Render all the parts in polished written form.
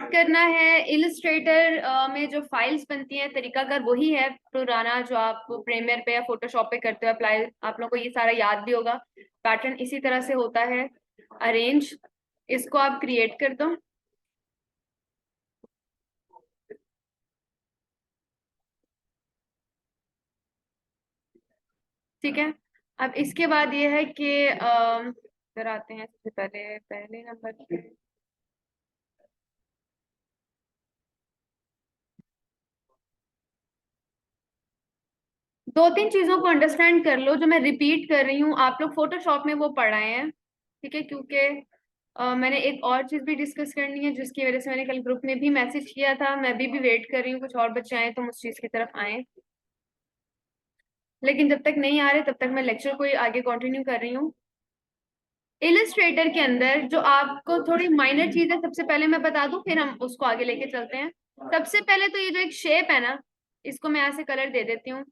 Start करना है। Illustrator में जो फाइल्स बनती हैं तरीकाकार वही है पुराना जो आप प्रीमियर पे या फोटोशॉप पे करते हो अप्लाई। आप लोगों को ये सारा याद भी होगा, पैटर्न इसी तरह से होता है। अरेंज, इसको आप क्रिएट कर दो। ठीक है, अब इसके बाद ये है कि इधर आते हैं। सबसे पहले पहले नंबर पे दो तीन चीजों को अंडरस्टैंड कर लो जो मैं रिपीट कर रही हूँ। आप लोग फोटोशॉप में वो पढ़ाए हैं, ठीक है, क्योंकि मैंने एक और चीज भी डिस्कस करनी है जिसकी वजह से मैंने कल ग्रुप में भी मैसेज किया था। मैं भी वेट कर रही हूँ कुछ और बच्चे आए तो हम उस चीज की तरफ आए, लेकिन जब तक नहीं आ रहे तब तक मैं लेक्चर को आगे कंटिन्यू कर रही हूँ। इलस्ट्रेटर के अंदर जो आपको थोड़ी माइनर चीज है, सबसे पहले मैं बता दूं, फिर हम उसको आगे लेके चलते हैं। सबसे पहले तो ये जो एक शेप है ना, इसको मैं यहाँ से कलर दे देती हूँ।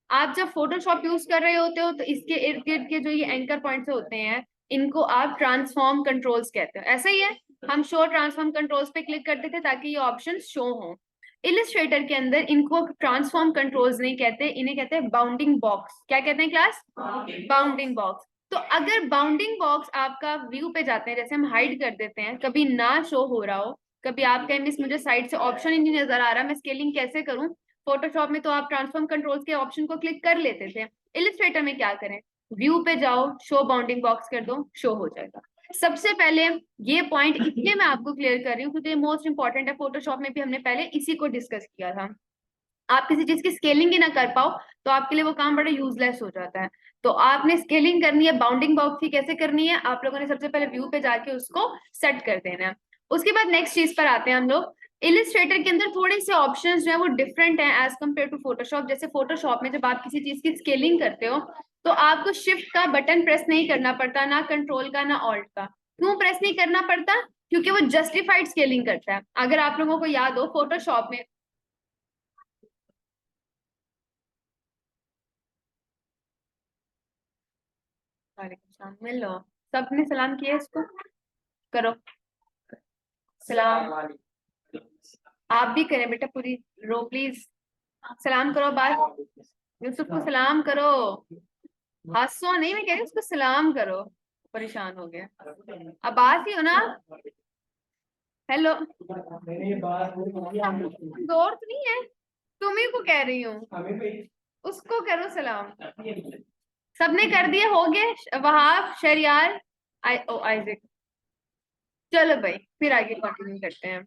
आप जब फोटोशॉप यूज कर रहे होते हो तो इसके इर्द गिर्द के जो ये एंकर पॉइंट्स होते हैं इनको आप ट्रांसफॉर्म कंट्रोल्स कहते हो। ऐसा ही है, हम शो ट्रांसफॉर्म कंट्रोल्स पे क्लिक करते थे ताकि ये ऑप्शन शो हो। इलस्ट्रेटर के अंदर इनको ट्रांसफॉर्म कंट्रोल्स नहीं कहते, इन्हें कहते हैं बाउंडिंग बॉक्स। क्या कहते हैं क्लास? Bounding box. तो अगर बाउंडिंग बॉक्स आपका व्यू पे जाते हैं, जैसे हम हाइड कर देते हैं, कभी ना शो हो रहा हो, कभी आप कहें मिस मुझे साइड से ऑप्शन ही नहीं नजर आ रहा, मैं स्केलिंग कैसे करूं? फोटोशॉप में तो आप ट्रांसफॉर्म कंट्रोल्स के ऑप्शन को क्लिक कर लेते थे। इलस्ट्रेटर में क्या करें? व्यू पे जाओ, शो बाउंडिंग बॉक्स कर दो, शो हो जाएगा। सबसे पहले ये पॉइंट इसलिए मैं आपको क्लियर कर रही हूँ क्योंकि मोस्ट इंपॉर्टेंट है। फोटोशॉप में भी हमने पहले इसी को डिस्कस किया था। आप किसी चीज की स्केलिंग ही ना कर पाओ तो आपके लिए वो काम बड़ा यूजलेस हो जाता है। तो आपने स्केलिंग करनी है, बाउंडिंग बॉक्स की कैसे करनी है, आप लोगों ने सबसे पहले व्यू पे जाके उसको सेट कर देना है। उसके बाद नेक्स्ट चीज पर आते हैं हम लोग। इलिस्ट्रेटर के अंदर थोड़े से ऑप्शंस जो है वो डिफरेंट हैं एज कम्पेयर टू फोटोशॉप। जैसे फोटोशॉप में जब आप किसी चीज की स्केलिंग करते हो तो आपको शिफ्ट का बटन प्रेस नहीं करना पड़ता, ना कंट्रोल का ना ऑल्ट का। क्यों प्रेस नहीं करना पड़ता? क्योंकि वो जस्टिफाइड स्केलिंग करता है। अगर आप लोगों को याद हो फोटोशॉप में, वालेकुम सलाम, मिल लो। सबने सलाम किया, इसको करो सलाम। आप भी करें बेटा, पूरी रो प्लीज। सलाम करो बात, यूसुफ को सलाम करो। हंसो नहीं, मैं कह रही हूँ उसको सलाम करो। परेशान हो गया, अब बात ही हो ना। हेलो, जोर तो नहीं है, तुम्ही को कह रही हूँ, उसको करो सलाम। सबने कर दिया, हो गए। वहाब, शरियार, आइजक। चलो भाई, फिर आगे कंटिन्यू करते हैं।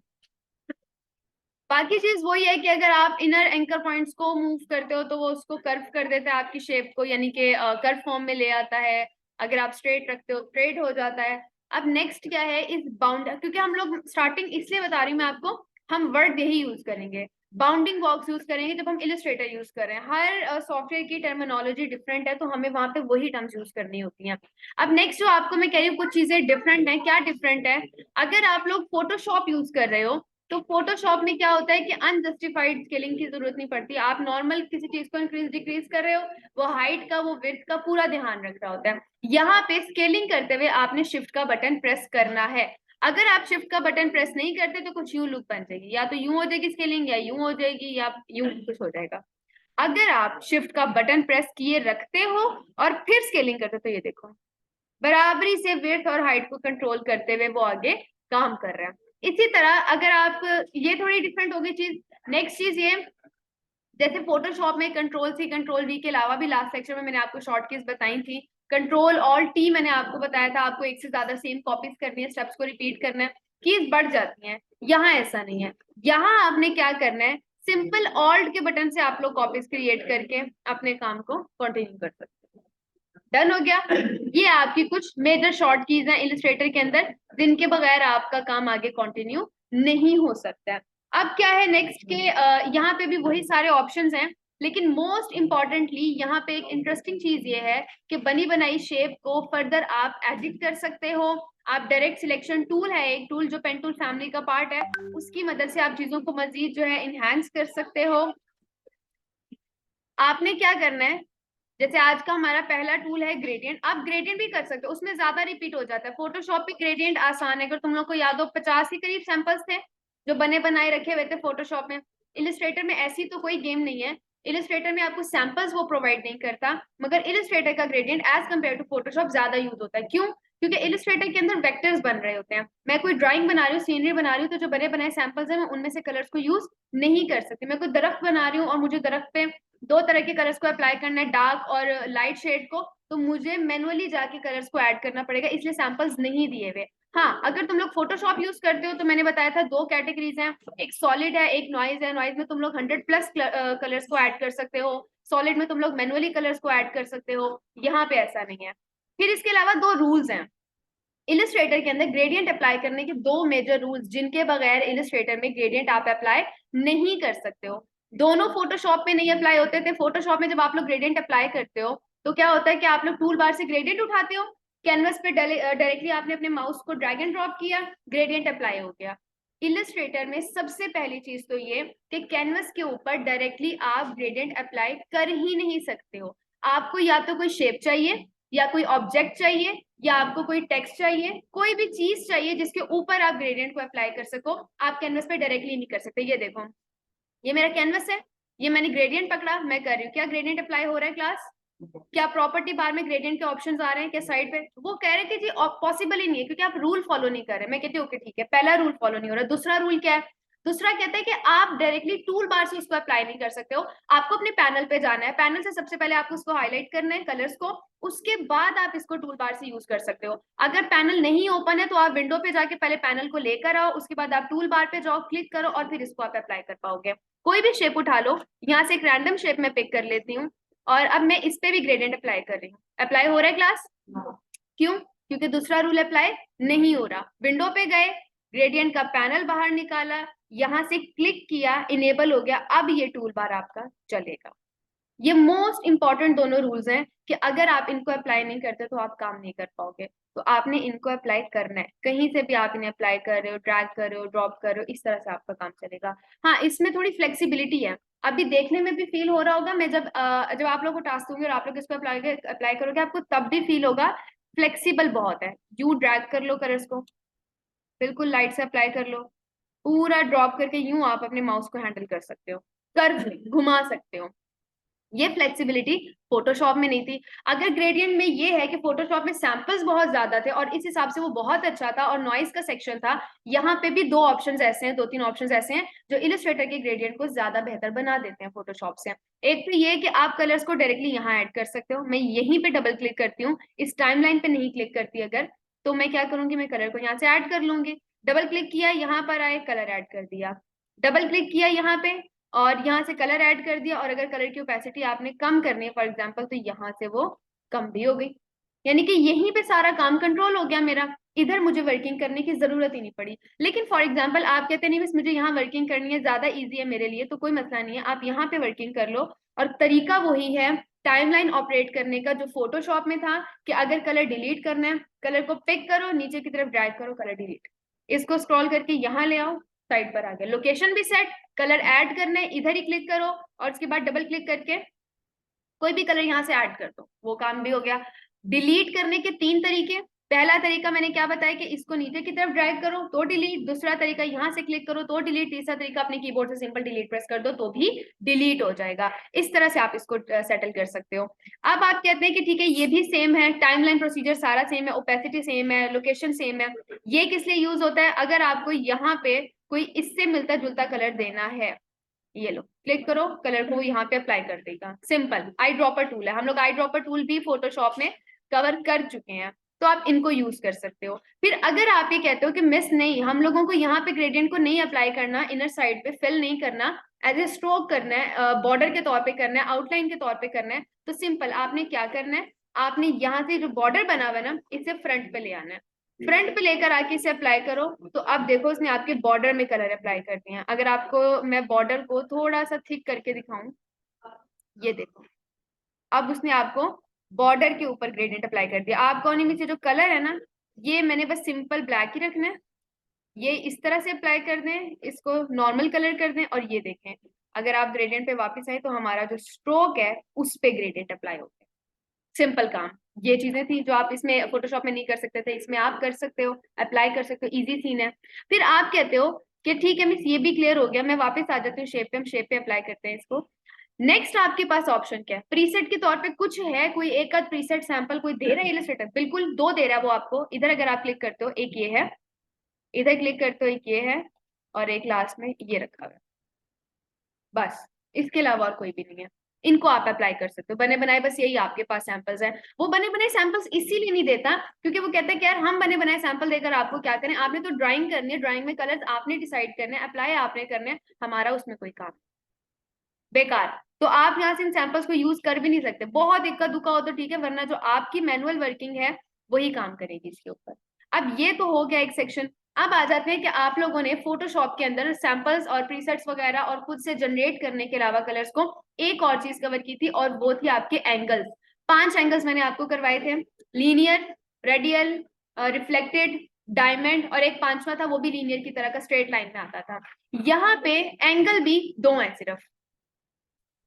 बाकी चीज वही है कि अगर आप इनर एंकर पॉइंट्स को मूव करते हो तो वो उसको कर्व कर देता है आपकी शेप को, यानी कि कर्व फॉर्म में ले आता है। अगर आप स्ट्रेट रखते हो स्ट्रेट हो जाता है। अब नेक्स्ट क्या है इस बाउंड, क्योंकि हम लोग स्टार्टिंग इसलिए बता रही हूँ मैं आपको, हम वर्ड यही यूज करेंगे, बाउंडिंग बॉक्स यूज करेंगे जब हम इलस्ट्रेटर यूज कर रहे हैं। हर सॉफ्टवेयर की टर्मिनोलॉजी डिफरेंट है तो हमें वहां पे वही टर्म्स यूज करनी होती हैं। अब नेक्स्ट जो आपको मैं कह रही हूँ कुछ चीजें डिफरेंट है। क्या डिफरेंट है? अगर आप लोग फोटोशॉप यूज कर रहे हो तो फोटोशॉप में क्या होता है कि अनजस्टिफाइड स्केलिंग की जरूरत नहीं पड़ती। आप नॉर्मल किसी चीज को इंक्रीज डिक्रीज कर रहे हो, वो हाइट का वो विड्थ का पूरा ध्यान रख रहा होता है। यहाँ पे स्केलिंग करते हुए आपने शिफ्ट का बटन प्रेस करना है। अगर आप शिफ्ट का बटन प्रेस नहीं करते तो कुछ यूं लुक बन जाएगी, या तो यूं हो जाएगी स्केलिंग, या यूं हो जाएगी, या यूं कुछ हो जाएगा। अगर आप शिफ्ट का बटन प्रेस किए रखते हो और फिर स्केलिंग करते हो तो ये देखो, बराबरी से विड्थ और हाइट को कंट्रोल करते हुए वो आगे काम कर रहा है। इसी तरह अगर आप, ये थोड़ी डिफरेंट होगी चीज। नेक्स्ट चीज ये, जैसे फोटोशॉप में कंट्रोल सी कंट्रोल वी के अलावा भी लास्ट सेक्शन में मैंने आपको शॉर्ट कीज बताई थी। कंट्रोल ऑल्ट टी मैंने आपको बताया था, आपको एक से ज्यादा सेम कॉपीज करनी है, स्टेप्स को रिपीट करना है, कीज बढ़ जाती हैं। यहाँ ऐसा नहीं है, यहाँ आपने क्या करना है, सिंपल ऑल्ट के बटन से आप लोग कॉपीज क्रिएट करके अपने काम को कंटिन्यू कर सकते हैं। डन हो गया। ये आपकी कुछ मेजर शॉर्ट कीज हैं इलस्ट्रेटर के अंदर जिनके बगैर आपका काम आगे कंटिन्यू नहीं हो सकता है। अब क्या है नेक्स्ट के, यहाँ पे भी वही सारे ऑप्शंस हैं, लेकिन मोस्ट इंपॉर्टेंटली यहाँ पे एक इंटरेस्टिंग चीज ये है कि बनी बनाई शेप को फर्दर आप एडिट कर सकते हो। आप डायरेक्ट सिलेक्शन टूल है, एक टूल जो पेन टूल फैमिली का पार्ट है, उसकी मदद से आप चीजों को मजीद जो है इनहेंस कर सकते हो। आपने क्या करना है, जैसे आज का हमारा पहला टूल है ग्रेडियंट, आप ग्रेडियंट भी कर सकते हो, उसमें ज्यादा रिपीट हो जाता है। फोटोशॉप पे ग्रेडियंट आसान है, अगर तुम लोग को याद हो 50 के करीब सैंपल्स थे, जो बने बनाए रखे हुए थे फोटोशॉप में। इलिस्ट्रेटर में ऐसी तो कोई गेम नहीं है, इलिस्ट्रेटर में आपको सैंपल्स वो प्रोवाइड नहीं करता, मगर इलिस्ट्रेटर का gradient as compare to Photoshop ज्यादा यूज होता है। क्यों? क्योंकि इलिस्ट्रेटर के अंदर वेक्टर्स बन रहे होते हैं। मैं कोई ड्राइंग बना रही हूँ, सीनरी बना रही हूँ, तो जो बने बनाए सैंपल्स हैं मैं उनमें से कलर्स को यूज नहीं कर सकती। मैं कोई दरख्त बना रही हूँ और मुझे दरख्त पे दो तरह के कलर्स को अप्लाई करना है, डार्क और लाइट शेड को, तो मुझे मैनुअली जाके कलर्स को ऐड करना पड़ेगा, इसलिए सैंपल्स नहीं दिए हुए। हाँ, अगर तुम लोग फोटोशॉप यूज करते हो तो मैंने बताया था दो कैटेगरीज हैं, एक सॉलिड है, एक नॉइज है। नॉइज में तुम लोग 100+ कलर्स को ऐड कर सकते हो, सॉलिड में तुम लोग मैनुअली कलर्स को ऐड कर सकते हो। यहाँ पे ऐसा नहीं है। फिर इसके अलावा दो रूल्स हैं इलिस्ट्रेटर के अंदर ग्रेडियंट अप्लाई करने के, दो मेजर रूल्स जिनके बगैर इलिस्ट्रेटर में ग्रेडियंट आप अप्लाई नहीं कर सकते हो। दोनों फोटोशॉप में नहीं अप्लाई होते थे। फोटोशॉप में जब आप लोग ग्रेडियंट अप्लाई करते हो तो क्या होता है कि आप लोग टूल बार से ग्रेडियंट उठाते हो, कैनवस पे डायरेक्टली आपने अपने माउस को ड्रैग एंड ड्रॉप किया, ग्रेडियंट अप्लाई हो गया। इलिस्ट्रेटर में सबसे पहली चीज तो ये कि कैनवस के ऊपर डायरेक्टली आप ग्रेडियंट अप्लाई कर ही नहीं सकते हो। आपको या तो कोई शेप चाहिए, या कोई ऑब्जेक्ट चाहिए, या आपको कोई टेक्स्ट चाहिए, कोई भी चीज चाहिए जिसके ऊपर आप ग्रेडियंट को अप्लाई कर सको। आप कैनवस पे डायरेक्टली नहीं कर सकते। ये देखो, ये मेरा कैनवस है, ये मैंने ग्रेडियंट पकड़ा, मैं कर रही हूँ। क्या ग्रेडियंट अप्लाई हो रहा है क्लास? क्या प्रॉपर्टी बार में ग्रेडियंट के ऑप्शंस आ रहे हैं क्या साइड पे? वो कह रहे थे जी पॉसिबल ही नहीं है क्योंकि आप रूल फॉलो नहीं कर रहे। मैं कहती हूँ ओके ठीक है, पहला रूल फॉलो नहीं हो रहा। दूसरा रूल क्या है? दूसरा कहता है कि आप डायरेक्टली टूल बार से इसको अप्लाई नहीं कर सकते हो। आपको अपने पैनल पे जाना है, पैनल से सबसे पहले आपको उसको हाईलाइट करना है कलर्स को, उसके बाद आप इसको टूल बार से यूज कर सकते हो। अगर पैनल नहीं ओपन है तो आप विंडो पे जाके पहले पैनल को लेकर आओ, उसके बाद आप टूल बार पे जाओ, क्लिक करो और फिर इसको आप अप्लाई कर पाओगे। कोई भी शेप उठा लो, यहाँ से एक रैंडम शेप में पिक कर लेती हूँ और अब मैं इस पे भी ग्रेडियंट अप्लाई कर रही हूँ। अप्लाई हो रहा है क्लास? क्यों? क्योंकि दूसरा रूल अप्लाई नहीं हो रहा। विंडो पे गए, ग्रेडियंट का पैनल बाहर निकाला, यहां से क्लिक किया, इनेबल हो गया, अब ये टूल बार आपका चलेगा। ये मोस्ट इंपॉर्टेंट दोनों रूल्स हैं कि अगर आप इनको अप्लाई नहीं करते तो आप काम नहीं कर पाओगे। तो आपने इनको अप्लाई करना है, कहीं से भी आप इन्हें अप्लाई कर रहे हो, ड्रैग कर रहे हो, ड्रॉप कर रहे हो, इस तरह से आपका काम चलेगा। हाँ, इसमें थोड़ी फ्लेक्सिबिलिटी है। अभी देखने में भी फील हो रहा होगा, मैं जब आप लोग को टास्क दूंगी और आप लोग इसको अप्लाई करोगे, आपको तब भी फील होगा फ्लेक्सिबल बहुत है। यू ड्रैग कर लो कलर्स को, बिल्कुल लाइट से अप्लाई कर लो, पूरा ड्रॉप करके यूं आप अपने माउस को हैंडल कर सकते हो, कर्व घुमा सकते हो। ये फ्लेक्सिबिलिटी फोटोशॉप में नहीं थी। अगर ग्रेडियंट में ये है कि फोटोशॉप में सैंपल्स बहुत ज्यादा थे और इस हिसाब से वो बहुत अच्छा था और नॉइस का सेक्शन था, यहाँ पे भी दो ऑप्शंस ऐसे हैं, दो तीन ऑप्शंस ऐसे हैं जो इलिस्ट्रेटर के ग्रेडियंट को ज्यादा बेहतर बना देते हैं फोटोशॉप से। एक तो ये कि आप कलर्स को डायरेक्टली यहाँ ऐड कर सकते हो। मैं यहीं पे डबल क्लिक करती हूँ, इस टाइमलाइन पे नहीं क्लिक करती अगर, तो मैं क्या करूंगी, मैं कलर को यहाँ से ऐड कर लूंगी। डबल क्लिक किया, यहाँ पर आए, कलर ऐड कर दिया। डबल क्लिक किया यहाँ पे और यहाँ से कलर ऐड कर दिया, और अगर कलर की ओपेसिटी आपने कम करनी है फॉर एग्जांपल, तो यहाँ से वो कम भी हो गई। यानी कि यहीं पे सारा काम कंट्रोल हो गया मेरा, इधर मुझे वर्किंग करने की जरूरत ही नहीं पड़ी। लेकिन फॉर एग्जांपल आप कहते नहीं बस मुझे यहाँ वर्किंग करनी है, ज्यादा इजी है मेरे लिए, तो कोई मसला नहीं है, आप यहाँ पे वर्किंग कर लो। और तरीका वही है टाइमलाइन ऑपरेट करने का जो फोटोशॉप में था, कि अगर कलर डिलीट करना है, कलर को पिक करो, नीचे की तरफ ड्रैग करो, कलर डिलीट, इसको स्क्रॉल करके यहाँ ले आओ, साइड पर आ गया। लोकेशन भी सेट, कलर ऐड करने इधर ही क्लिक करो और उसके बाद डबल क्लिक करके कोई भी कलर यहाँ से ऐड कर दो, वो काम भी हो गया। डिलीट करने के तीन तरीके। पहला तरीका मैंने क्या बताया कि इसको नीचे की तरफ ड्रैग करो तो डिलीट, दूसरा तरीका यहाँ से क्लिक करो तो डिलीट, तीसरा तरीका अपने कीबोर्ड से सिंपल डिलीट प्रेस कर दो तो भी डिलीट हो जाएगा। इस तरह से आप इसको सेटल कर सकते हो। अब आप कहते हैं कि ठीक है ये भी सेम है, टाइमलाइन प्रोसीजर सारा सेम है, ओपेसिटी सेम है, लोकेशन सेम है। ये किस लिए यूज होता है? अगर आपको यहाँ पे कोई इससे मिलता जुलता कलर देना है, ये लो क्लिक करो, कलर को यहाँ पे अप्लाई कर देगा। सिंपल आई ड्रॉपर टूल है, हम लोग आई ड्रॉपर टूल भी फोटोशॉप में कवर कर चुके हैं, तो आप इनको यूज कर सकते हो। फिर अगर आप ये कहते हो कि मिस नहीं, हम लोगों को यहाँ पे ग्रेडियंट को नहीं अप्लाई करना, इनर साइड पे फिल नहीं करना, एज ए स्ट्रोक करना है, बॉर्डर के तौर पे करना है, आउटलाइन के तौर पे करना है, तो सिंपल आपने क्या करना है, आपने यहाँ से जो बॉर्डर बना हुआ है ना, इसे फ्रंट पे ले आना है। फ्रंट पे लेकर आके इसे अप्लाई करो, तो अब देखो उसने आपके बॉर्डर में कलर अप्लाई कर दिए हैं। अगर आपको मैं बॉर्डर को थोड़ा सा थिक करके दिखाऊं, ये देखो, अब उसने आपको बॉर्डर के ऊपर ग्रेडियंट अप्लाई कर दिया। आपको इनमें से जो कलर है ना, ये मैंने बस सिंपल ब्लैक ही रखना है, ये इस तरह से अप्लाई कर दें, इसको नॉर्मल कलर कर दें, और ये देखें अगर आप ग्रेडियंट पे वापस आए तो हमारा जो स्ट्रोक है उस पे ग्रेडियंट अप्लाई हो गया। सिंपल काम। ये चीजें थी जो आप इसमें फोटोशॉप में नहीं कर सकते थे, इसमें आप कर सकते हो, अप्लाई कर सकते हो, इजी सीन है। फिर आप कहते हो कि ठीक है मिस ये भी क्लियर हो गया, मैं वापस आ जाती हूँ शेप पे, हम शेप पे अप्लाई करते हैं इसको। नेक्स्ट आपके पास ऑप्शन क्या है, प्रीसेट के तौर पे कुछ है, कोई एक आध प्रीसेट सैंपल कोई दे रहा है इलस्ट्रेटर, बिल्कुल दो दे रहा है वो आपको। इधर अगर आप क्लिक करते हो एक ये है, इधर क्लिक करते हो एक ये है, और एक लास्ट में ये रखा हुआ है, बस इसके अलावा और कोई भी नहीं है। इनको आप अप्लाई कर सकते हो बने बनाए, बस यही आपके पास सैंपल्स है। वो बने बनाए सैंपल्स इसीलिए नहीं देता क्योंकि वो कहता है कि यार हम बने बनाए सैंपल देकर आपको क्या करें, आपने तो ड्राइंग करनी है, ड्राइंग में कलर्स आपने डिसाइड करने हैं, अप्लाई आपने करने हैं, हमारा उसमें कोई काम बेकार। तो आप यहाँ से इन सैंपल्स को यूज कर भी नहीं सकते, बहुत इक्का दुक्का हो तो ठीक है, वरना जो आपकी मैनुअल वर्किंग है वही काम करेगी इसके ऊपर। अब ये तो हो गया एक सेक्शन। अब आ जाते हैं कि आप लोगों ने फोटोशॉप के अंदर सैंपल्स और प्रीसेट्स वगैरह और खुद से जनरेट करने के अलावा कलर्स को एक और चीज कवर की थी, और वो थी आपके एंगल्स। 5 एंगल्स मैंने आपको करवाए थे, लीनियर, रेडियल, रिफ्लेक्टेड, डायमंड, और एक पांचवा था वो भी लीनियर की तरह का स्ट्रेट लाइन में आता था। यहाँ पे एंगल भी दो है सिर्फ,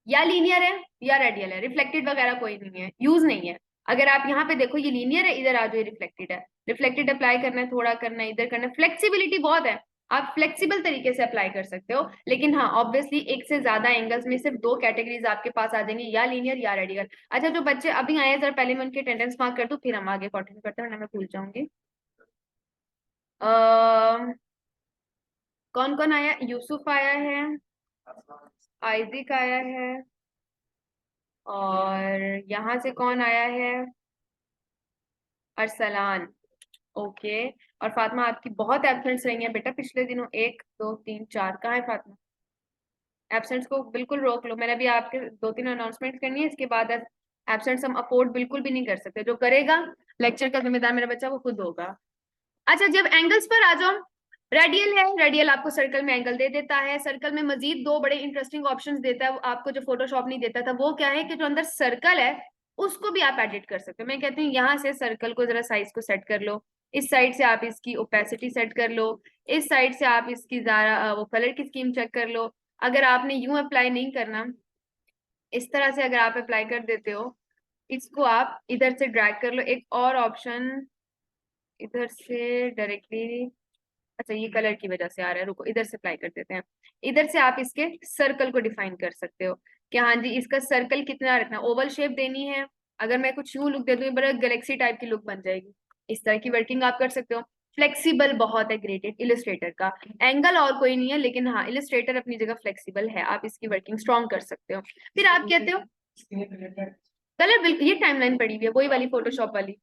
या लीनियर है या रेडियल है, रिफ्लेक्टेड वगैरह कोई नहीं है, यूज नहीं है। अगर आप यहाँ पे देखो ये लीनियर है, इधर आ जाओ ये रिफ्लेक्टेड है, रिफ्लेक्टेड अप्लाई करना है, थोड़ा करना है, इधर करना है, फ्लेक्सिबिलिटी बहुत है, आप फ्लेक्सिबल तरीके से अप्लाई कर सकते हो। लेकिन हाँ ऑब्वियसली एक से ज्यादा एंगल्स में सिर्फ दो कैटेगरीज आपके पास आ जाएंगी, या लीनियर या रेडियल। अच्छा जो बच्चे अभी आए हैं जरा पहले मैं उनके अटेंडेंस मार्क कर दूं, फिर हम आगे कंटिन्यू करते हैं, वरना मैं भूल जाऊंगी। कौन कौन आया, यूसुफ आया है, आइजिक आया है, और यहाँ से कौन आया है, अरसलान, ओके। और फातिमा आपकी बहुत एब्सेंट्स रही हैं बेटा पिछले दिनों, 1 2 3 4, कहाँ है फातिमा? एब्सेंट्स को बिल्कुल रोक लो, मैंने अभी आपके 2 3 अनाउंसमेंट करनी है, इसके बाद एब्सेंट्स हम अफोर्ड बिल्कुल भी नहीं कर सकते, जो करेगा लेक्चर का जिम्मेदार मेरा बच्चा वो खुद होगा। अच्छा जब एंगल्स पर आ जाओ, रेडियल है, रेडियल आपको सर्कल में एंगल दे देता है, सर्कल में मजीद दो बड़े इंटरेस्टिंग ऑप्शंस देता है आपको जो फोटोशॉप नहीं देता था, वो क्या है कि जो अंदर सर्कल है उसको भी आप एडिट कर सकते हो। मैं कहती हूँ यहाँ से सर्कल को जरा साइज को सेट कर लो, इस साइड से आप इसकी ओपेसिटी सेट कर लो, इस साइड से आप इसकी जरा वो कलर की स्कीम चेक कर लो। अगर आपने यूं अप्लाई नहीं करना, इस तरह से अगर आप अप्लाई कर देते हो, इसको आप इधर से ड्रैग कर लो, एक और ऑप्शन इधर से डायरेक्टली, अच्छा ये कलर की वजह से आ रहा है, रुको इधर से अप्लाई कर देते हैं। इधर से आप इसके सर्कल को डिफाइन कर सकते हो कि हाँ जी इसका सर्कल कितना रखना, ओवल शेप देनी है, अगर मैं कुछ यूं लुक दे दूं बड़ा गैलेक्सी टाइप की लुक बन जाएगी, इस तरह की वर्किंग आप कर सकते हो। फ्लेक्सिबल बहुत है ग्रेडेड इलिस्ट्रेटर का, एंगल और कोई नहीं है, लेकिन हाँ इलिस्ट्रेटर अपनी जगह फ्लेक्सिबल है, आप इसकी वर्किंग स्ट्रॉन्ग कर सकते हो। फिर आप कहते हो कलर, बिल्कुल ये टाइमलाइन पड़ी हुई है वही वाली फोटोशॉप वाली,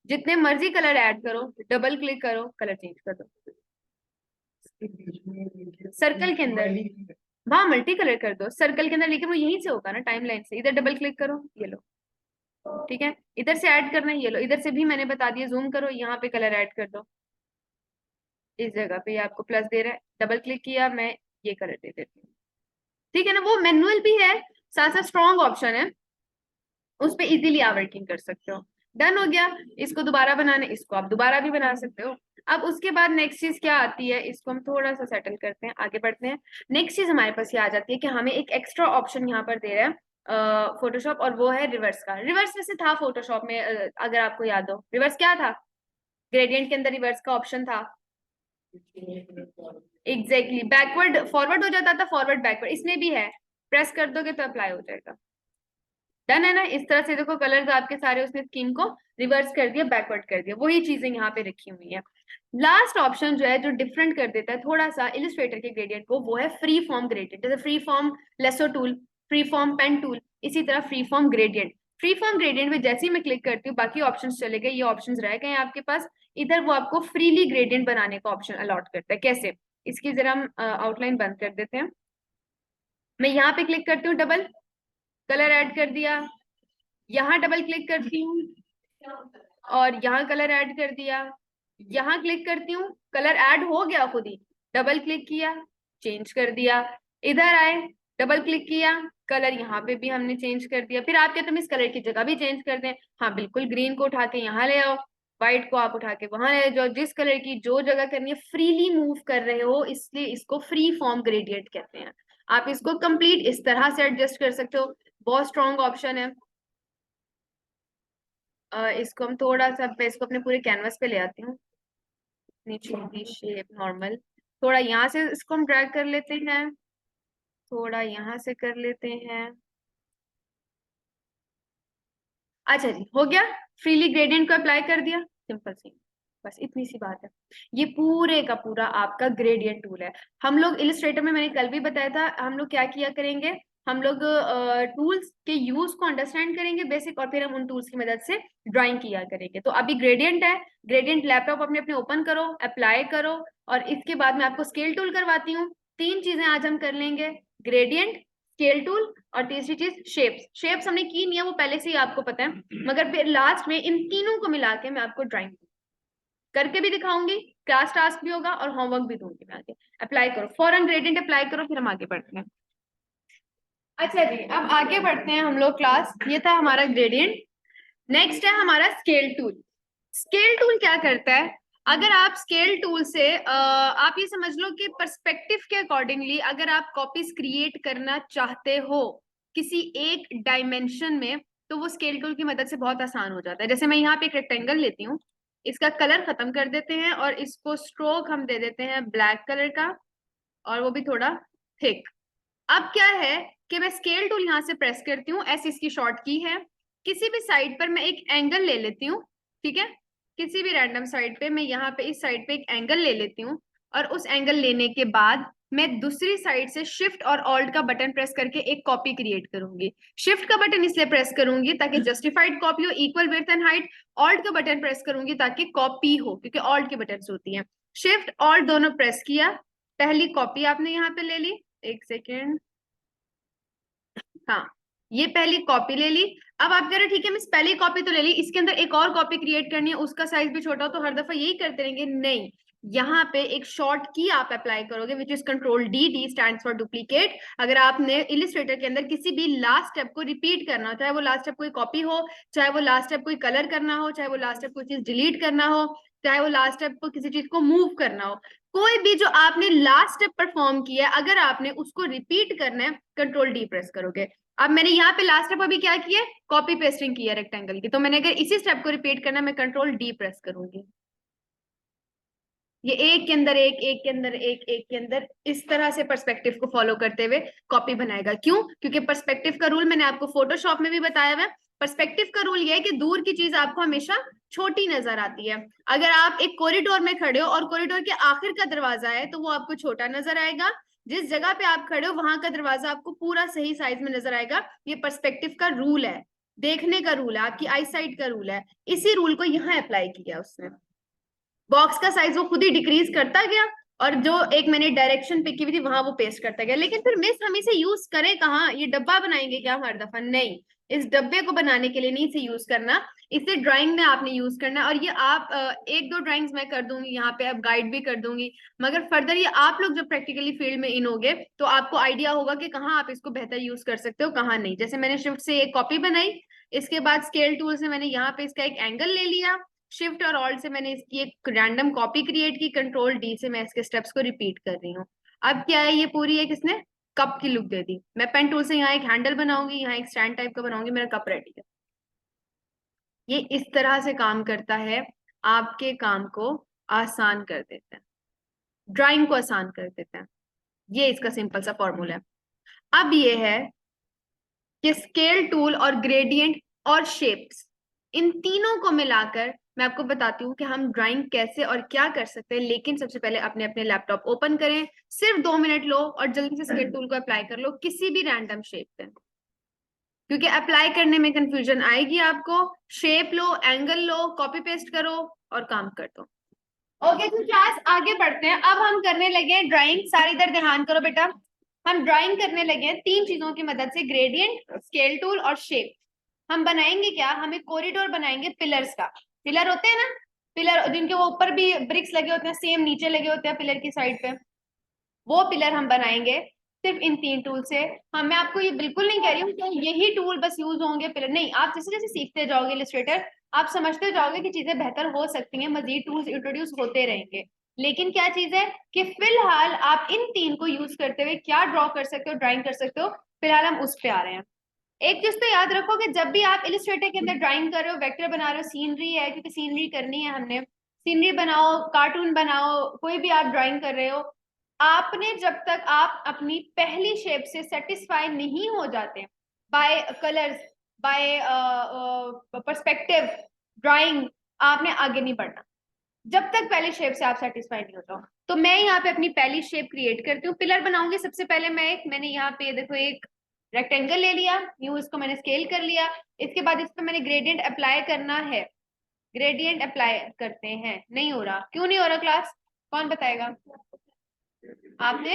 जितने मर्जी कलर ऐड करो, डबल क्लिक करो कलर चेंज कर दो सर्कल के अंदर, हाँ मल्टी कलर कर दो सर्कल के अंदर, लेकिन वो यहीं से होगा ना टाइमलाइन से। इधर डबल क्लिक करो, ये लो, ठीक है, इधर से ऐड करना है, ये लो, इधर से भी मैंने बता दिया, जूम करो, यहाँ पे कलर ऐड कर दो, इस जगह पे ये आपको प्लस दे रहा है, डबल क्लिक किया, मैं ये कलर दे देती हूँ, ठीक है ना, वो मैनुअल भी है, साथ साथ स्ट्रॉन्ग ऑप्शन है, उस पर इजीली आप वर्किंग कर सकते हो। डन हो गया, इसको दोबारा बनाना, इसको आप दोबारा भी बना सकते हो। अब उसके बाद नेक्स्ट चीज क्या आती है, इसको हम थोड़ा सा सेटल करते हैं, आगे बढ़ते हैं। नेक्स्ट चीज हमारे पास ये आ जाती है कि हमें एक एक्स्ट्रा ऑप्शन यहाँ पर दे रहा है फोटोशॉप, और वो है रिवर्स का। रिवर्स वैसे था फोटोशॉप में, अगर आपको याद हो रिवर्स क्या था, ग्रेडियंट के अंदर रिवर्स का ऑप्शन था, एग्जैक्टली बैकवर्ड फॉरवर्ड हो जाता था, फॉरवर्ड बैकवर्ड, इसमें भी है, प्रेस कर दोगे तो अप्लाई हो जाएगा। डन है ना, इस तरह से देखो कलर्स आपके सारे उसने स्कीम को रिवर्स कर दिया, बैकवर्ड कर दिया, वही चीजें यहाँ पे रखी हुई है। लास्ट ऑप्शन जो है जो डिफरेंट कर देता है थोड़ा सा इलिस्ट्रेटर के ग्रेडियंट को, वो है फ्री फॉर्म ग्रेडियंट, जैसे free form lasso tool, free form pen tool, इसी तरह free form gradient. Free form gradient में जैसे ही मैं क्लिक करती हूँ बाकी ऑप्शन चले गए, ये ऑप्शन रह गए आपके पास। इधर वो आपको फ्रीली ग्रेडियंट बनाने का ऑप्शन अलॉट करता है, कैसे, इसकी जरा हम आउटलाइन बंद कर देते हैं। मैं यहाँ पे क्लिक करती हूँ, डबल कलर ऐड कर दिया, यहाँ डबल क्लिक करती हूँ और यहाँ कलर ऐड कर दिया, यहाँ क्लिक करती हूँ कलर ऐड हो गया खुद ही, डबल क्लिक किया चेंज कर दिया, इधर आए डबल क्लिक किया कलर यहाँ पे भी हमने चेंज कर दिया। फिर आप कहते हैं इस कलर की जगह भी चेंज कर दें, हाँ बिल्कुल, ग्रीन को उठा के यहाँ ले आओ, व्हाइट को आप उठा के वहां ले जाओ, जिस कलर की जो जगह करनी है, फ्रीली मूव कर रहे हो, इसलिए इसको फ्री फॉर्म ग्रेडियंट कहते हैं। आप इसको कंप्लीट इस तरह से एडजस्ट कर सकते हो, बहुत स्ट्रॉन्ग ऑप्शन है। इसको हम थोड़ा सा, मैं इसको अपने पूरे कैनवस पे ले आती हूँ, नीचे की शेप नॉर्मल, थोड़ा यहाँ से इसको हम ड्रैग कर लेते हैं, थोड़ा यहाँ से कर लेते हैं। अच्छा जी, हो गया। फ्रीली ग्रेडियंट को अप्लाई कर दिया, सिंपल सी, बस इतनी सी बात है। ये पूरे का पूरा आपका ग्रेडियंट टूल है। हम लोग इलिस्ट्रेटर में, मैंने कल भी बताया था, हम लोग क्या किया करेंगे, हम लोग टूल्स के यूज को अंडरस्टैंड करेंगे बेसिक, और फिर हम उन टूल्स की मदद से ड्राइंग किया करेंगे। तो अभी ग्रेडियंट है, ग्रेडियंट लैपटॉप अपने अपने ओपन करो, अप्लाई करो, और इसके बाद मैं आपको स्केल टूल करवाती हूँ। तीन चीजें आज हम कर लेंगे, ग्रेडियंट, स्केल टूल, और तीसरी चीज शेप्स। शेप्स हमने की नहीं है, वो पहले से ही आपको पता है, मगर फिर लास्ट में इन तीनों को मिला के मैं आपको ड्राइंग करके भी दिखाऊंगी, क्लास टास्क भी होगा और होमवर्क भी दूंगी मैं आगे। अप्लाई करो फौरन, ग्रेडियंट अप्लाई करो, फिर हम आगे बढ़ते हैं। अच्छा जी, अब आगे बढ़ते हैं हम लोग क्लास। ये था हमारा ग्रेडियंट। नेक्स्ट है हमारा स्केल टूल। स्केल टूल क्या करता है, अगर आप स्केल टूल से आप ये समझ लो कि पर्सपेक्टिव के अकॉर्डिंगली अगर आप कॉपीज क्रिएट करना चाहते हो किसी एक डायमेंशन में, तो वो स्केल टूल की मदद से बहुत आसान हो जाता है। जैसे मैं यहाँ पे एक रेक्टेंगल लेती हूँ, इसका कलर खत्म कर देते हैं और इसको स्ट्रोक हम दे देते हैं ब्लैक कलर का, और वो भी थोड़ा थिक। अब क्या है कि मैं स्केल टूल यहाँ से प्रेस करती हूँ, ऐसी इसकी शॉर्ट की है। किसी भी साइड पर मैं एक एंगल ले लेती हूँ, ठीक है, किसी भी रैंडम साइड पे मैं यहाँ पे इस साइड पे एक एंगल ले लेती हूँ, और उस एंगल लेने के बाद मैं दूसरी साइड से शिफ्ट और ऑल्ट का बटन प्रेस करके एक कॉपी क्रिएट करूंगी। शिफ्ट का बटन इसलिए प्रेस करूंगी ताकि जस्टिफाइड कॉपी हो, equal width and height. Alt का बटन प्रेस करूंगी ताकि कॉपी हो, क्योंकि ऑल्ट के बटन होती हैं। शिफ्ट ऑल्ट दोनों प्रेस किया, पहली कॉपी आपने यहाँ पे ले ली, एक सेकेंड, हाँ, ये पहली कॉपी ले ली। अब आप कह रहे ठीक है मिस, पहली कॉपी तो ले ली, इसके अंदर एक और कॉपी क्रिएट करनी है, उसका साइज भी छोटा हो, तो हर दफा यही करते रहेंगे? नहीं, यहाँ पे एक शॉर्ट की आप अप्लाई करोगे, which is control D. D stands for duplicate. अगर आपने इलिस्ट्रेटर के अंदर किसी भी लास्ट स्टेप को रिपीट करना हो, चाहे वो लास्ट स्टेप कोई कॉपी हो, चाहे वो लास्ट स्टेप कोई कलर करना हो, चाहे वो लास्ट स्टेप कोई चीज डिलीट करना हो, चाहे वो लास्ट स्टेप को किसी चीज को मूव करना हो, कोई भी जो आपने लास्ट स्टेप परफॉर्म किया है, अगर आपने उसको रिपीट करना है, कंट्रोल डी प्रेस करोगे। अब मैंने यहाँ पे लास्ट स्टेप अभी क्या किया, कॉपी पेस्टिंग की है रेक्टेंगल की, तो मैंने अगर इसी स्टेप को रिपीट करना, मैं कंट्रोल डी प्रेस करूंगी। ये एक के अंदर एक, एक के अंदर एक, एक के अंदर, इस तरह से पर्सपेक्टिव को फॉलो करते हुए कॉपी बनाएगा। क्यों? क्योंकि पर्सपेक्टिव का रूल मैंने आपको फोटोशॉप में भी बताया हुआ है। पर्सपेक्टिव का रूल ये है कि दूर की चीज आपको हमेशा छोटी नजर आती है। अगर आप एक कॉरिडोर में खड़े हो और कॉरिडोर के आखिर का दरवाजा है, तो वो आपको छोटा नजर आएगा। जिस जगह पे आप खड़े हो वहां का दरवाजा आपको पूरा सही साइज में नजर आएगा। ये पर्सपेक्टिव का रूल है, देखने का रूल है, आपकी आई साइट का रूल है। इसी रूल को यहाँ अप्लाई किया उसने। बॉक्स का साइज वो खुद ही डिक्रीज करता गया, और जो एक मैंने डायरेक्शन पिक की हुई थी वहां वो पेस्ट करता गया। लेकिन फिर मिस हम इसे यूज करें कहाँ? ये डब्बा बनाएंगे क्या हर दफा? नहीं, इस डब्बे को बनाने के लिए नहीं इसे यूज करना, इसे ड्राइंग में आपने यूज करना है। और ये आप एक दो ड्राइंग्स मैं कर दूंगी यहाँ पे, अब गाइड भी कर दूंगी, मगर फर्दर ये आप लोग जब प्रैक्टिकली फील्ड में इन होगे तो आपको आइडिया होगा कि कहाँ आप इसको बेहतर यूज कर सकते हो, कहाँ नहीं। जैसे मैंने शिफ्ट से एक कॉपी बनाई, इसके बाद स्केल टूल से मैंने यहाँ पे इसका एक एंगल ले लिया, शिफ्ट और ऑल्ट से मैंने इसकी एक रैंडम कॉपी क्रिएट की, कंट्रोल डी से मैं इसके स्टेप्स को रिपीट कर रही हूँ। अब क्या है, ये पूरी एक इसने कप की लुक दे दी। मैं पेन टूल से यहाँ एक हैंडल बनाऊंगी, यहाँ एक स्टैंड टाइप का बनाऊंगी, मेरा कप रेडी है। ये इस तरह से काम करता है, आपके काम को आसान कर देता है, ड्राइंग को आसान कर देता है। ये इसका सिंपल सा फॉर्मूला है। अब ये है कि स्केल टूल और ग्रेडियंट और शेप्स, इन तीनों को मिलाकर मैं आपको बताती हूँ कि हम ड्राइंग कैसे और क्या कर सकते हैं। लेकिन सबसे पहले अपने अपने लैपटॉप ओपन करें, सिर्फ 2 मिनट लो और जल्दी से स्केल टूल को अप्लाई कर लो किसी भी रैंडम शेप पे, क्योंकि अप्लाई करने में कंफ्यूजन आएगी आपको। शेप लो, एंगल लो, कॉपी पेस्ट करो और काम कर दो। ओके तो क्लास आगे बढ़ते हैं। अब हम करने लगे ड्राइंग, सारी इधर ध्यान करो बेटा। हम ड्राइंग करने लगे हैं तीन चीजों की मदद से, ग्रेडियंट, स्केल टूल और शेप। हम बनाएंगे क्या, हम एक कॉरिडोर बनाएंगे पिलर्स का। पिलर होते हैं ना, पिलर जिनके वो ऊपर भी ब्रिक्स लगे होते हैं, सेम नीचे लगे होते हैं पिलर की साइड पे, वो पिलर हम बनाएंगे सिर्फ इन तीन टूल से। हाँ, मैं आपको ये बिल्कुल नहीं कह रही हूँ कि यही टूल बस यूज होंगे पिलर, नहीं। आप जैसे जैसे सीखते जाओगे इलस्ट्रेटर, आप समझते जाओगे कि चीजें बेहतर हो सकती हैं, मजीद टूल्स इंट्रोड्यूस होते रहेंगे। लेकिन क्या चीज है कि फिलहाल आप इन तीन को यूज करते हुए क्या ड्रॉ कर सकते हो, ड्राइंग कर सकते हो, फिलहाल हम उस पे आ रहे हैं। एक चीज तो याद रखो कि जब भी आप इलस्ट्रेटर के अंदर ड्राइंग कर रहे हो, वेक्टर बना रहे हो, सीनरी है क्योंकि सीनरी करनी है हमने, सीनरी बनाओ, कार्टून बनाओ, कोई भी आप ड्राइंग कर रहे हो, आपने जब तक आप अपनी पहली शेप से सेटिस्फाई नहीं हो जाते by colours, by perspective drawing, आपने आगे नहीं बढ़ना जब तक पहली शेप से आप सेटिस्फाई नहीं होता। तो मैं यहाँ पे अपनी पहली शेप क्रिएट करती हूँ, पिलर बनाऊंगी। सबसे पहले मैंने यहाँ पे देखो एक रेक्टेंगल ले लिया, यूं इसको मैंने स्केल कर लिया। इसके बाद इस पे मैंने ग्रेडियंट अप्लाई करना है। ग्रेडियंट अप्लाई करते हैं, नहीं हो रहा, क्यों नहीं हो रहा क्लास, कौन बताएगा? आपने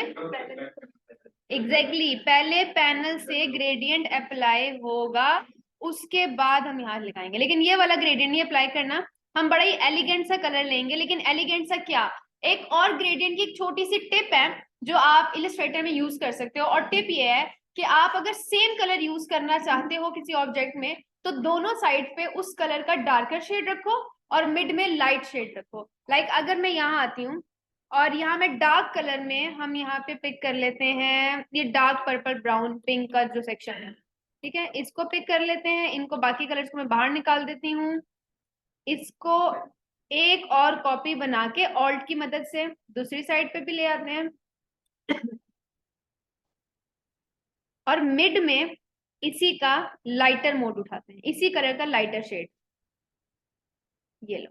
एग्जैक्टली पहले पैनल से ग्रेडियंट अप्लाई होगा, उसके बाद हम यहाँ लगाएंगे। लेकिन ये वाला ग्रेडियंट नहीं अप्लाई करना, हम बड़ा ही एलिगेंट सा कलर लेंगे। लेकिन एलिगेंट सा क्या, एक और ग्रेडियंट की एक छोटी सी टिप है जो आप इलस्ट्रेटर में यूज कर सकते हो। और टिप ये है कि आप अगर सेम कलर यूज करना चाहते हो किसी ऑब्जेक्ट में, तो दोनों साइड पे उस कलर का डार्कर शेड रखो और मिड में लाइट शेड रखो। लाइक अगर मैं यहाँ आती हूँ और यहाँ में डार्क कलर में हम यहाँ पे पिक कर लेते हैं ये डार्क पर्पल ब्राउन पिंक का जो सेक्शन है, ठीक है, इसको पिक कर लेते हैं। इनको बाकी कलर्स को मैं बाहर निकाल देती हूँ। इसको एक और कॉपी बना के ऑल्ट की मदद से दूसरी साइड पे भी ले आते हैं और मिड में इसी का लाइटर मोड उठाते हैं, इसी कलर का लाइटर शेड। ये लो,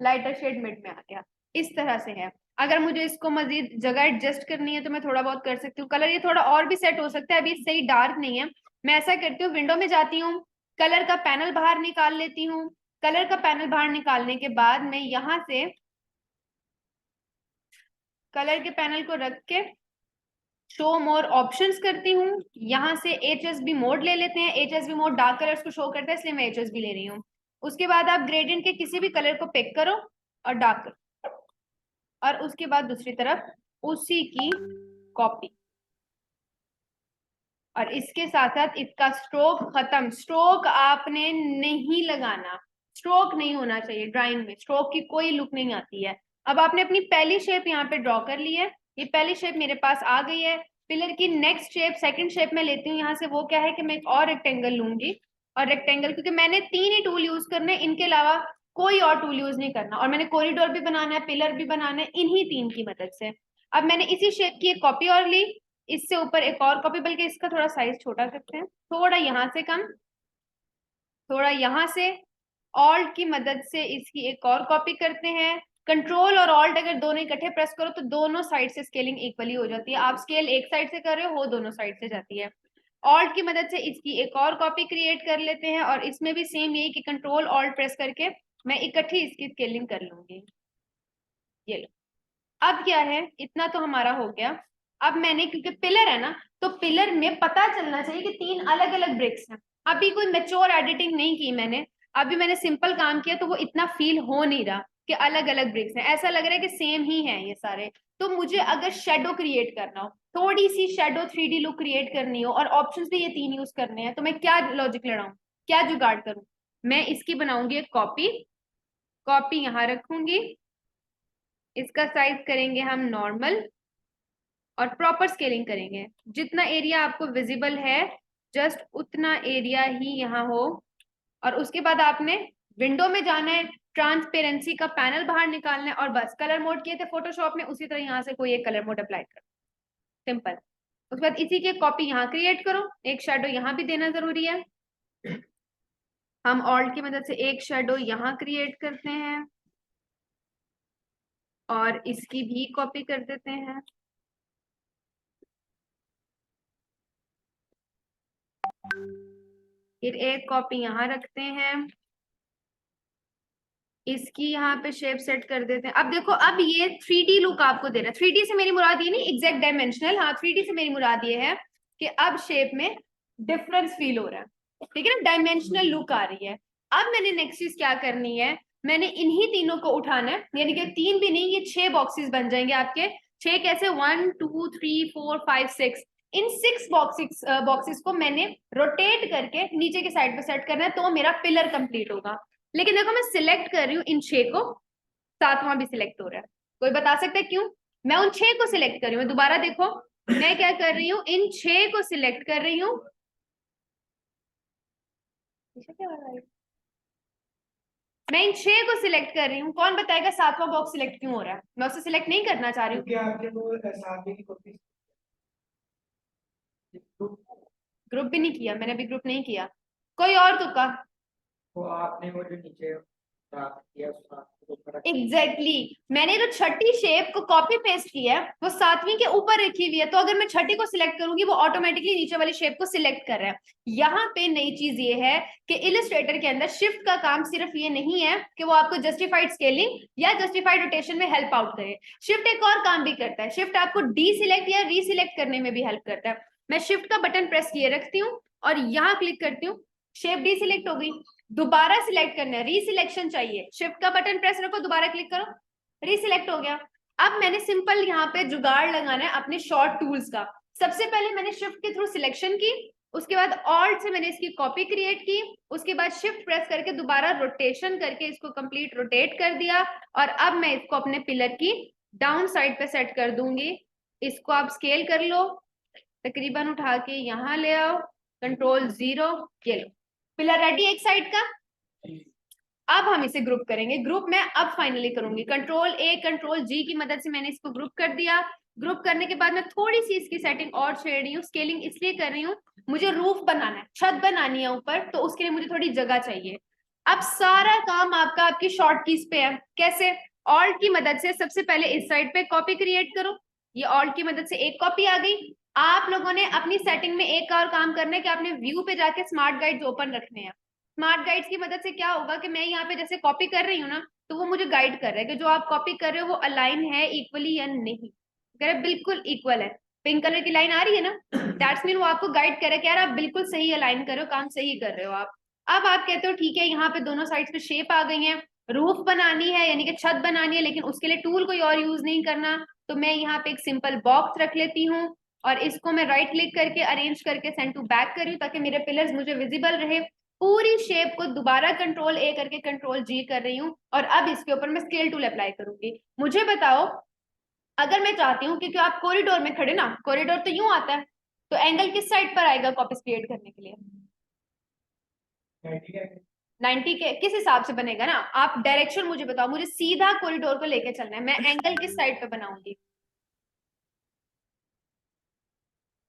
लाइटर शेड मिड में आ गया। इस तरह से है। अगर मुझे इसको मजीद जगह एडजस्ट करनी है तो मैं थोड़ा बहुत कर सकती हूँ। कलर ये थोड़ा और भी सेट हो सकता है, अभी सही डार्क नहीं है। मैं ऐसा करती हूँ, विंडो में जाती हूँ, कलर का पैनल बाहर निकाल लेती हूँ। कलर का पैनल बाहर निकालने के बाद मैं यहाँ से कलर के पैनल को रख के शो मोर ऑप्शंस करती हूँ। यहाँ से HSB मोड ले लेते हैं। HSB मोड डार्क कलर्स को शो करता है, इसलिए मैं HSB ले रही हूँ। उसके बाद आप ग्रेडियंट के किसी भी कलर को पिक करो और डार्क करो, और उसके बाद दूसरी तरफ उसी की कॉपी। और इसके साथ साथ इसका स्ट्रोक खत्म। स्ट्रोक आपने नहीं लगाना, स्ट्रोक नहीं होना चाहिए ड्राइंग में, स्ट्रोक की कोई लुक नहीं आती है। अब आपने अपनी पहली शेप यहाँ पे ड्रॉ कर ली है, ये पहली शेप मेरे पास आ गई है। पिलर की नेक्स्ट शेप, सेकंड शेप में लेती हूँ यहाँ से। वो क्या है कि मैं एक और रेक्टेंगल लूंगी, और रेक्टेंगल क्योंकि मैंने 3 ही टूल यूज करने, इनके अलावा कोई और टूल यूज नहीं करना। और मैंने कॉरिडोर भी बनाना है, पिलर भी बनाना है, इन्हीं 3 की मदद से। अब मैंने इसी शेप की एक कॉपी और ली, इससे ऊपर एक और कॉपी, बल्कि इसका थोड़ा साइज छोटा करते हैं, थोड़ा यहाँ से कम, थोड़ा यहाँ से। ऑल्ट की मदद से इसकी एक और कॉपी करते हैं। कंट्रोल और ऑल्ट अगर दोनों इकट्ठे प्रेस करो तो दोनों साइड से स्केलिंग इक्वली हो जाती है। आप स्केल एक साइड से कर रहे हो, दोनों साइड से जाती है। ऑल्ट की मदद से इसकी एक और कॉपी क्रिएट कर लेते हैं, और इसमें भी सेम यही कि कंट्रोल ऑल्ट प्रेस करके मैं इकट्ठी इसकी स्केलिंग कर लूंगी। ये लो, अब क्या है, इतना तो हमारा हो गया। अब मैंने, क्योंकि पिलर है ना, तो पिलर में पता चलना चाहिए कि 3 अलग अलग ब्रिक्स हैं। अभी कोई मेच्योर एडिटिंग नहीं की मैंने, अभी मैंने सिंपल काम किया, तो वो इतना फील हो नहीं रहा कि अलग अलग ब्रिक्स हैं। ऐसा लग रहा है कि सेम ही है ये सारे। तो मुझे अगर शेडो क्रिएट करना हो, थोड़ी सी शेडो 3D लुक क्रिएट करनी हो, और ऑप्शंस भी ये 3 यूज करने हैं, तो मैं क्या लॉजिक लड़ाऊं, क्या जुगाड़ करूं? मैं इसकी बनाऊंगी एक कॉपी, कॉपी यहाँ रखूंगी, इसका साइज करेंगे हम नॉर्मल, और प्रॉपर स्केलिंग करेंगे। जितना एरिया आपको विजिबल है जस्ट उतना एरिया ही यहाँ हो। और उसके बाद आपने विंडो में जाना है, ट्रांसपेरेंसी का पैनल बाहर निकालना है, और बस कलर मोड किए थे फोटोशॉप में, उसी तरह यहाँ से कोई एक कलर मोड अप्लाई करो, सिंपल। उसके बाद इसी की कॉपी यहाँ क्रिएट करो, एक शेडो यहाँ भी देना जरूरी है। हम ऑल्ट की मदद से एक शेडो यहाँ क्रिएट करते हैं और इसकी भी कॉपी कर देते हैं। फिर एक कॉपी यहाँ रखते हैं, इसकी यहाँ पे शेप सेट कर देते हैं। अब देखो, अब ये 3D लुक आपको दे रहा है। 3D से मेरी मुराद ये नहीं एग्जैक्ट डायमेंशनल, हाँ 3D से मेरी मुराद ये है कि अब शेप में डिफरेंस फील हो रहा है, ठीक है ना, डायमेंशनल लुक आ रही है। अब मैंने नेक्स्ट चीज क्या करनी है, मैंने इन्हीं तीनों को उठाना है, यानी कि 3 भी नहीं, ये 6 बॉक्सेस बन जाएंगे आपके। 6 कैसे, 1 2 3 4 5 6, इन 6 बॉक्सेस को मैंने रोटेट करके नीचे के साइड पे सेट करना है, तो मेरा पिलर कंप्लीट होगा। लेकिन देखो, मैं सिलेक्ट कर रही हूँ इन 6 को, 7वां भी सिलेक्ट हो रहा है। कोई बता सकता है क्यों? मैं उन 6 को सिलेक्ट कर रही हूँ, दोबारा देखो, मैं क्या कर रही हूँ, इन 6 को सिलेक्ट कर रही हूँ। मैं इन 6 को सिलेक्ट कर रही हूँ, कौन बताएगा 7वां बॉक्स सिलेक्ट क्यों हो रहा है? मैं उसे सिलेक्ट नहीं करना चाह रही हूँ। ग्रुप भी नहीं किया मैंने, अभी ग्रुप नहीं किया। कोई और तुक्का? तो आपने वो जो नीचे एग्जैक्टली मैंने जो छठी शेप को कॉपी पेस्ट किया है वो 7वीं के ऊपर रखी हुई है, तो अगर मैं छठी को सिलेक्ट करूंगी वो ऑटोमेटिकली नीचे वाली शेप को सिलेक्ट कर रहा है। यहाँ पे नई चीज ये है कि इलस्ट्रेटर के अंदर शिफ्ट का काम सिर्फ ये नहीं है कि वो आपको जस्टिफाइड स्केलिंग या जस्टिफाइड रोटेशन में हेल्प आउट करे, शिफ्ट एक और काम भी करता है। शिफ्ट आपको डी सिलेक्ट या रीसिलेक्ट करने में भी हेल्प करता है। मैं शिफ्ट का बटन प्रेस किए रखती हूँ और यहाँ क्लिक करती हूँ, शेप डी सिलेक्ट हो गई। दोबारा सिलेक्ट करना है, रीसिलेक्शन चाहिए, शिफ्ट का बटन प्रेस रखो, दोबारा क्लिक करो, रीसिलेक्ट हो गया। अब मैंने सिंपल यहाँ पे जुगाड़ लगाना है अपने शॉर्ट टूल्स का। सबसे पहले मैंने शिफ्ट के थ्रू सिलेक्शन की, उसके बाद ऑल्ट से मैंने इसकी कॉपी क्रिएट की, उसके बाद शिफ्ट प्रेस करके दोबारा रोटेशन करके इसको कंप्लीट रोटेट कर दिया, और अब मैं इसको अपने पिलर की डाउन साइड पे सेट कर दूंगी। इसको आप स्केल कर लो, तकरीबन उठा के यहाँ ले आओ, कंट्रोल 0, ये लो, पिलर रेडी एक साइड का। अब हम इसे ग्रुप करेंगे। ग्रुप मैं अब फाइनली करूंगी, कंट्रोल ए कंट्रोल जी की मदद से मैंने इसको ग्रुप कर दिया। ग्रुप करने के बाद मैं थोड़ी सी इसकी सेटिंग और छेड़ रही हूँ, स्केलिंग इसलिए कर रही हूँ, मुझे रूफ बनाना है, छत बनानी है ऊपर, तो उसके लिए मुझे थोड़ी जगह चाहिए। अब सारा काम आपका आपकी शॉर्ट कीज पे है। कैसे? ऑल्ट की मदद से सबसे पहले इस साइड पे कॉपी क्रिएट करो, ये ऑल्ट की मदद से एक कॉपी आ गई। आप लोगों ने अपनी सेटिंग में एक और काम करना है कि आपने व्यू पे जाके स्मार्ट गाइड्स ओपन रखने हैं। स्मार्ट गाइड्स की मदद से क्या होगा कि मैं यहाँ पे जैसे कॉपी कर रही हूँ ना, तो वो मुझे गाइड कर रहा है कि जो आप कॉपी कर रहे हो वो अलाइन है इक्वली या नहीं। अगर बिल्कुल इक्वल है, पिंक कलर की लाइन आ रही है ना, दैट्स मीन वो आपको गाइड कर रहा है कि यार आप बिल्कुल सही अलाइन कर रहे हो, काम सही कर रहे हो आप। अब आप कहते हो ठीक है, यहाँ पे दोनों साइड पे शेप आ गई है, रूफ बनानी है यानी कि छत बनानी है, लेकिन उसके लिए टूल कोई और यूज नहीं करना, तो मैं यहाँ पे एक सिंपल बॉक्स रख लेती हूँ और इसको मैं राइट क्लिक करके अरेंज करके सेंड टू बैक कर रही हूँ ताकि मेरे पिलर्स मुझे विजिबल रहे। पूरी शेप को दोबारा कंट्रोल ए करके कंट्रोल जी कर रही हूँ और अब इसके ऊपर मैं स्केल टूल अप्लाई करूंगी। मुझे बताओ, अगर मैं चाहती हूँ क्योंकि आप कॉरिडोर में खड़े ना, कॉरिडोर तो यूं आता है, तो एंगल किस साइड पर आएगा कॉपीज क्रिएट करने के लिए? 90 के किस हिसाब से बनेगा ना? आप डायरेक्शन मुझे बताओ, मुझे सीधा कॉरिडोर को लेके चलना है, मैं एंगल किस साइड पे बनाऊंगी?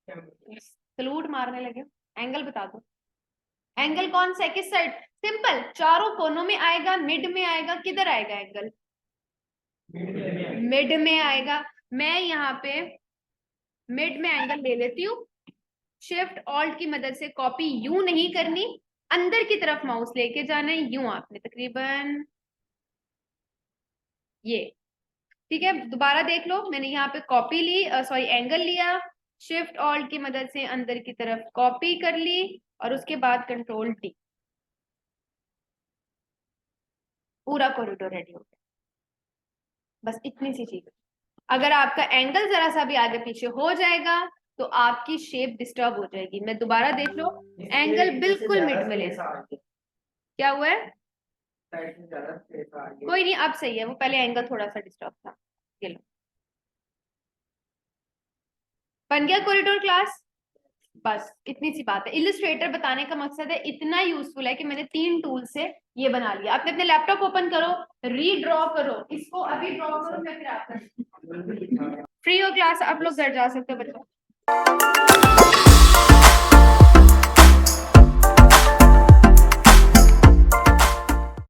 सलूट मारने लगे, एंगल बता दो, एंगल कौन सा है, किस साइड? सिंपल, चारों कोनों में आएगा, मिड में आएगा, किधर आएगा एंगल? मिड में आएगा। मैं यहाँ पे मिड में एंगल ले लेती हूँ, शिफ्ट ऑल्ट की मदद से कॉपी यूं नहीं करनी, अंदर की तरफ माउस लेके जाना है, यूं आपने तकरीबन ये, ठीक है। दोबारा देख लो, मैंने यहाँ पे कॉपी ली, सॉरी एंगल लिया, शिफ्ट ऑल्ट की मदद से अंदर की तरफ कॉपी कर ली और उसके बाद कंट्रोल टी, पूरा कॉरिडोर रेडी हो गया। बस इतनी सी चीज। अगर आपका एंगल जरा सा भी आगे पीछे हो जाएगा तो आपकी शेप डिस्टर्ब हो जाएगी। मैं दोबारा देख लो, एंगल बिल्कुल मिड में ले, क्या हुआ है? कोई नहीं, अब सही है, वो पहले एंगल थोड़ा सा डिस्टर्ब था। ये लो, बन गया कॉरिडोर क्लास। बस इतनी सी बात है। इलस्ट्रेटर बताने का मकसद है, इतना यूजफुल है कि मैंने 3 टूल से ये बना लिया। आपने अपने लैपटॉप ओपन करो, रीड्रॉ करो, इसको अभी ड्रॉ करो, मैं फिर आपका फ्री हो क्लास, आप लोग घर जा सकते हो बच्चों।